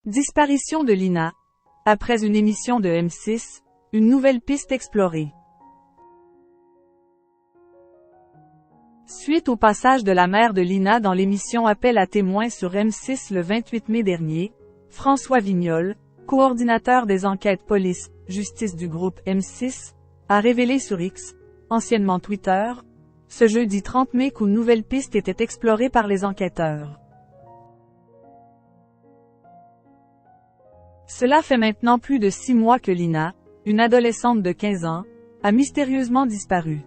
Disparition de Lina. Après une émission de M6, une nouvelle piste explorée. Suite au passage de la mère de Lina dans l'émission Appel à témoins sur M6 le 28 mai dernier, François Vignol, coordinateur des enquêtes police-justice du groupe M6, a révélé sur X, anciennement Twitter, ce jeudi 30 mai qu'une nouvelle piste était explorée par les enquêteurs. Cela fait maintenant plus de 6 mois que Lina, une adolescente de 15 ans, a mystérieusement disparu.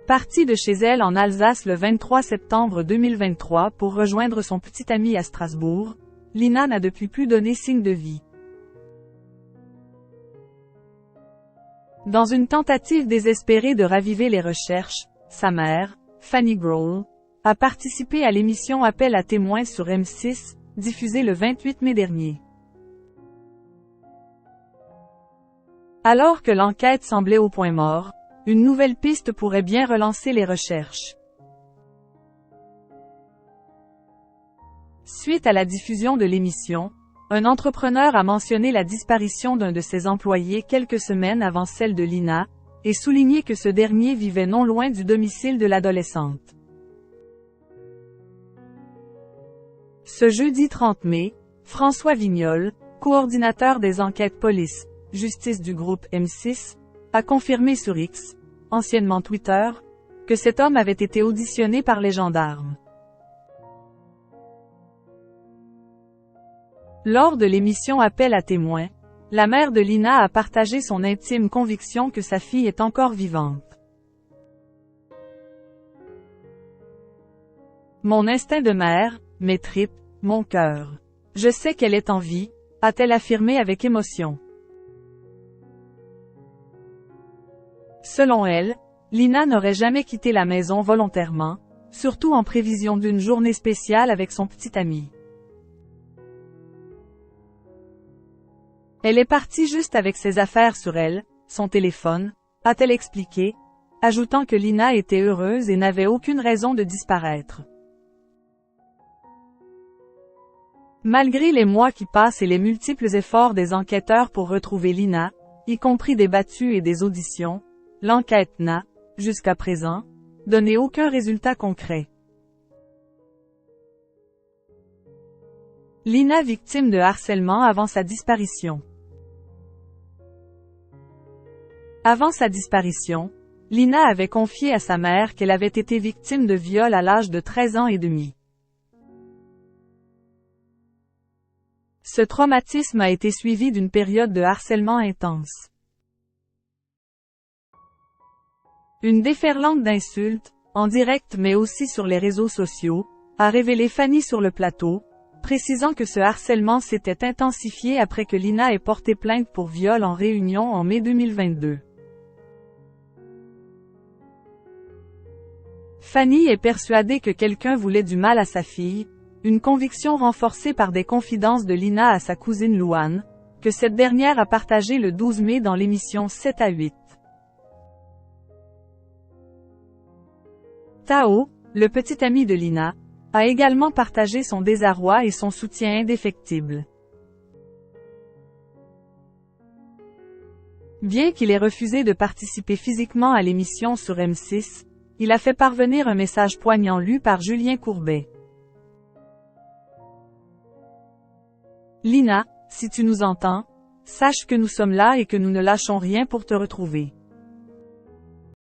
Partie de chez elle en Alsace le 23 septembre 2023 pour rejoindre son petit ami à Strasbourg, Lina n'a depuis plus donné signe de vie. Dans une tentative désespérée de raviver les recherches, sa mère, Fanny Grohl, a participé à l'émission Appel à témoins sur M6, diffusée le 28 mai dernier. Alors que l'enquête semblait au point mort, une nouvelle piste pourrait bien relancer les recherches. Suite à la diffusion de l'émission, un entrepreneur a mentionné la disparition d'un de ses employés quelques semaines avant celle de Lina, et souligné que ce dernier vivait non loin du domicile de l'adolescente. Ce jeudi 30 mai, François Vignol, coordinateur des enquêtes police-justice du groupe M6, a confirmé sur X, anciennement Twitter, que cet homme avait été auditionné par les gendarmes. Lors de l'émission Appel à témoins, la mère de Lina a partagé son intime conviction que sa fille est encore vivante. Mon instinct de mère, mes tripes, mon cœur. Je sais qu'elle est en vie, a-t-elle affirmé avec émotion. Selon elle, Lina n'aurait jamais quitté la maison volontairement, surtout en prévision d'une journée spéciale avec son petit ami. Elle est partie juste avec ses affaires sur elle, son téléphone, a-t-elle expliqué, ajoutant que Lina était heureuse et n'avait aucune raison de disparaître. Malgré les mois qui passent et les multiples efforts des enquêteurs pour retrouver Lina, y compris des battues et des auditions, l'enquête n'a, jusqu'à présent, donné aucun résultat concret. Lina victime de harcèlement avant sa disparition. Avant sa disparition, Lina avait confié à sa mère qu'elle avait été victime de viol à l'âge de 13 ans et demi. Ce traumatisme a été suivi d'une période de harcèlement intense. Une déferlante d'insultes, en direct mais aussi sur les réseaux sociaux, a révélé Fanny sur le plateau, précisant que ce harcèlement s'était intensifié après que Lina ait porté plainte pour viol en Réunion en mai 2022. Fanny est persuadée que quelqu'un voulait du mal à sa fille, une conviction renforcée par des confidences de Lina à sa cousine Louane, que cette dernière a partagé le 12 mai dans l'émission 7 à 8. Tao, le petit ami de Lina, a également partagé son désarroi et son soutien indéfectible. Bien qu'il ait refusé de participer physiquement à l'émission sur M6, il a fait parvenir un message poignant lu par Julien Courbet. Lina, si tu nous entends, sache que nous sommes là et que nous ne lâchons rien pour te retrouver.